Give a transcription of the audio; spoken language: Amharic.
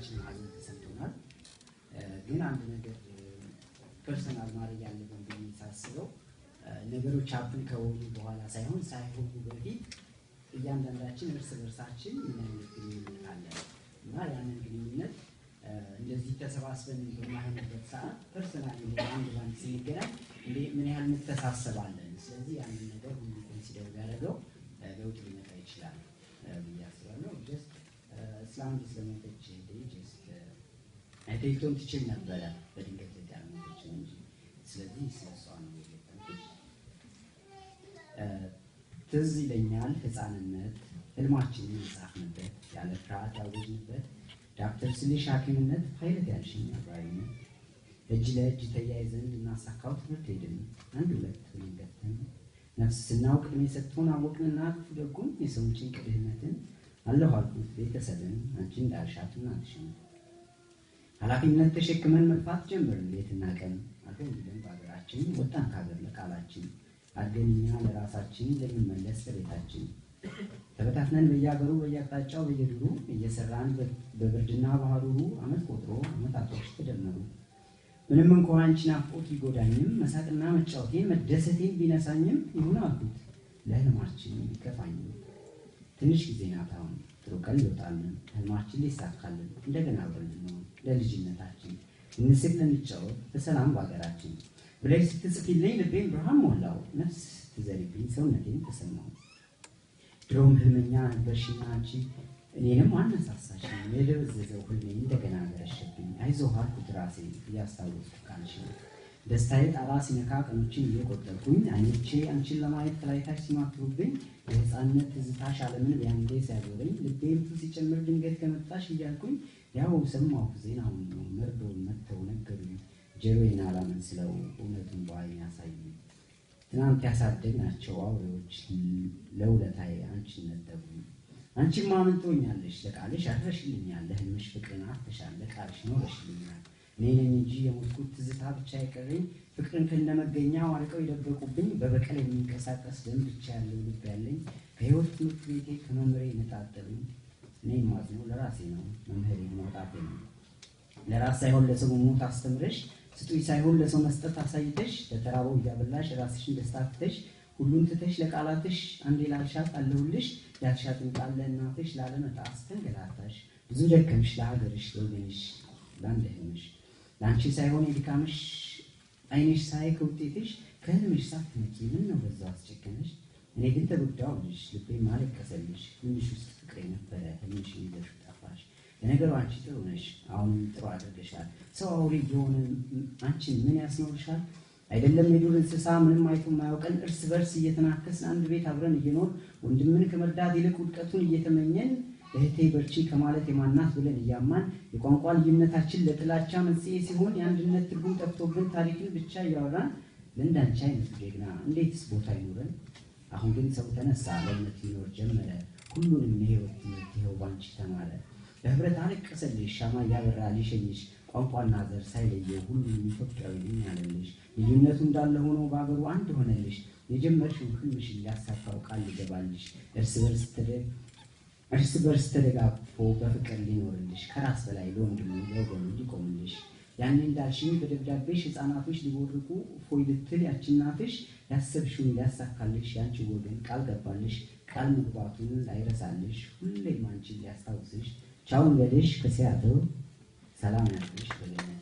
ሁላችንም ሀዘን ተሰምቶናል። ግን አንድ ነገር ፐርሰናል ማድረግ ያለብን ብዬ ሳስበው ነገሮች ሀፕን ከሆኑ በኋላ ሳይሆን ሳይሆኑ በፊት እያንዳንዳችን እርስ በርሳችን ምን አይነት ግንኙነት አለን እና ያንን ግንኙነት እንደዚህ ተሰባስበን በማይሆንበት ሰዓት ፐርሰናል አንድ ባንድ ስንገናኝ ምን ያህል እንተሳሰባለን። ስለዚህ ያንን ነገር ሁሉ ኮንሲደር ያደረገው ለውጥ ሊመጣ ይችላል ብዬ አስባለሁ። ጀስት እስላም ስለሞተች ጀስት አይቴክቶን ትችል ነበረ በድንገት ያልሞተች እንጂ ስለዚህ ስለሷ ነው የገጠመኝ። ትዝ ይለኛል ህፃንነት ህልማችንን የጻፍንበት ያለ ፍርሃት ያወጅንበት ዶክተር ስልሽ ሐኪምነት ፓይለት ያልሽኝ አብራሪነት እጅ ለእጅ ተያይዘን እናሳካው ትምህርት ሄድን አንድ ሁለት ብለን ገብተን ነፍስ ስናውቅ እድሜ ሰጥቶን አወቅንና ክፉ ደጉን የሰውን ጭንቅ ድህነትን አለሁ አልኩት ቤተሰብን አንቺ እንዳልሻት እናትሽን ኃላፊነት ተሸክመን መግፋት ጀመርን ሌትና ቀን አገር ብለን በሀገራችን ወጣን ከሀገር ለቃላችን አድገንኛ ለራሳችን ልንመለስ ለቤታችን ተበታትነን በየሀገሩ በየአቅጣጫው በየዱሩ እየሰራን በብርድና በሐሩሩ አመት ቆጥሮ አመታቶች ተደመሩ። ምንም እንኳን አንቺ ናፍቆት ቢጎዳኝም መሳቅና መጫወቴን መደሰቴን ቢነሳኝም ይሁን አልኩት ለህልማችን ቢከፋኝም ትንሽ ጊዜ ናት አሁን ጥሩ ቀን ይወጣልን ህልማችን ሊሳካልን እንደገና አብረን ነው ለልጅነታችን እንስቅ እንጫወት በሰላም በሀገራችን ብለሽ ስትጽፊልኝ ልቤን ብርሃን ሞላው ነፍስ ትዘሪብኝ ሰውነቴን ተሰማው። ድሮም ህልመኛ ነበርሽና አንቺ እኔንም አነሳሳሽኝ የደበዘዘው ህልሜ እንደገና ገረሸብኝ አይዞህ አልኩት ራሴን እያስታወስኩ ቃልሽ ደስታዬ ጣራ ሲነካ ቀኖችን እየቆጠርኩኝ አይኖቼ አንቺን ለማየት ከላይታች ሲማክሩብኝ የህፃንነት ትዝታሽ ዓለምን ቢያንዴ ሲያዞረኝ ልቤም ሲጨምር ድንገት ከመጣሽ እያልኩኝ ያው ሰማሁ ዜናውን ነው መርዶውን መተው ነገሩኝ ጀሮዬን አላመንስለው እውነቱን በዓይኔ ያሳዩኝ ትናንት ያሳደግናቸው አውሬዎች ለውለታዬ አንቺን ነጠቁኝ። አንቺማ ምን ትሆኛለሽ ለቃልሽ አድረሽልኛል ለህልምሽ ፍቅርን አትሻል ለቃልሽ ኖረሽልኛል እኔ ነኝ እንጂ የሞትኩት ትዝታ ብቻ የቀረኝ ፍቅርን ከነመገኛው አርቀው የደበቁብኝ በበቀል የሚንቀሳቀስ ደም ብቻ ያለው ልብ ያለኝ ከህይወት ትምህርት ቤቴ ከመምሬ ነጣጠሉኝ። እኔ ማዝነው ለራሴ ነው መምህሬ ማውጣቴ ነው ለራስ ሳይሆን ለሰው ሞት አስተምረሽ ስጡኝ ሳይሆን ለሰው መስጠት አሳይተሽ ለተራበው እያበላሽ ራስሽን ደስታ ትተሽ ሁሉን ትተሽ ለቃላትሽ አንዴ ላልሻት አለሁልሽ ያልሻትን ቃል ለእናትሽ ላለመጣ አስተንገላታሽ ብዙ ደከምሽ ለሀገርሽ ለወገንሽ ለአንድህምሽ ለአንቺ ሳይሆን የድካምሽ አይንሽ ሳይ ከውጤትሽ ከህልምሽ ሳትነቂ ምን ነው በዛው አስጨከነሽ። እኔ ግን ተጎዳሁልሽ ልቤም አለቀሰልሽ ትንሽ ውስጥ ፍቅሬ ነበረ ህልምሽ ይዘሽ ጠፋሽ። ለነገሩ አንቺ ጥሩ ነሽ አሁንም ጥሩ አድርገሻል ሰው አውሬ ቢሆን አንቺን ምን ያስኖርሻል። አይደለም የዱር እንስሳ ምንም አይቶ የማያውቀን እርስ በርስ እየተናከስን አንድ ቤት አብረን እየኖር ወንድምን ከመርዳት ይልቅ ውድቀቱን እየተመኘን እህቴ በርቺ ከማለት የማናት ብለን እያማን የቋንቋ ልዩነታችን ለጥላቻ መንስኤ ሲሆን የአንድነት ትርጉም ጠፍቶብን ታሪክን ብቻ እያወራን ለእንዳንቺ አይነቱ ጀግና እንዴትስ ቦታ ይኖረን። አሁን ግን ሰው ተነሳ ለእውነት ይኖር ጀመረ ሁሉንም የህይወት ትምህርት ይኸው ባንቺ ተማረ። በህብረት አለቀሰልሽ ሻማ እያበራ ሊሸኝሽ ቋንቋና ዘር ሳይለየው ሁሉም ኢትዮጵያዊ ነኝ አለልሽ። ልዩነቱ እንዳለ ሆኖ በአገሩ አንድ ሆነልሽ የጀመርሽው ህልምሽን ሊያሳካው ቃል ሊገባልሽ እርስ በርስ ተደጋግፎ በፍቅር ሊኖርልሽ ከራስ በላይ ለወንድሙ ለወገኑ ሊቆምልሽ። ያኔ እንዳልሽኝ በደብዳቤሽ ህፃናቶች ሊቦርቁ ፎይ ልትል ያችናትሽ ያሰብሽውን ሊያሳካልሽ ያንቺ ወገን ቃል ገባልሽ ቃል መግባቱን ላይረሳልሽ ሁሌም አንቺን ሊያስታውስሽ ቻው ልበልሽ ከሲያትል ሰላም ያድርግሽ በለኝ።